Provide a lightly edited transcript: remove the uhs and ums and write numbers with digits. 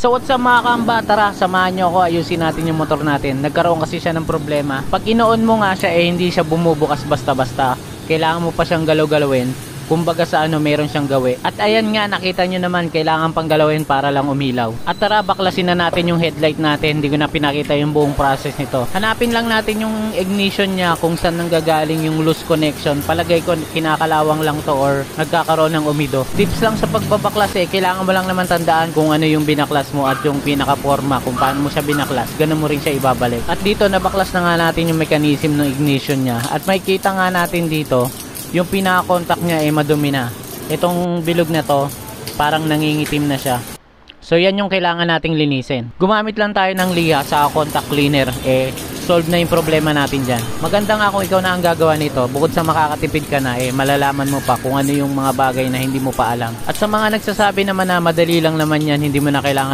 So what's up mga kamba, tara samahan nyo ako, ayusin natin yung motor natin. Nagkaroon kasi siya ng problema. Pag inoon mo nga siya hindi siya bumubukas basta-basta. Kailangan mo pa siyang galaw-galawin. Kumbaga sa meron siyang gawi. At ayan nga, nakita nyo naman, kailangan pang galawin para lang umilaw. At tara, baklasin na natin yung headlight natin. Hindi ko na pinakita yung buong process nito. Hanapin lang natin yung ignition niya, kung saan nanggagaling yung loose connection. Palagay ko kinakalawang lang to or nagkakaroon ng umido. Tips lang sa pagbabaklas kailangan mo lang naman tandaan kung ano yung binaklas mo at yung pinaka-forma, kung paano mo siya binaklas. Ganun mo rin siya ibabalik. At dito, nabaklas na nga natin yung mechanism ng ignition niya. At may kita nga natin dito, yung pinaka-contact niya madumi na. Itong bilog na to, parang nangingitim na siya. So yan yung kailangan nating linisin. Gumamit lang tayo ng liha sa contact cleaner, solve na yung problema natin dyan. Maganda nga kung ikaw na ang gagawa nito. Bukod sa makakatipid ka na, malalaman mo pa kung ano yung mga bagay na hindi mo pa alam. At sa mga nagsasabi naman na madali lang naman yan, hindi mo na kailangan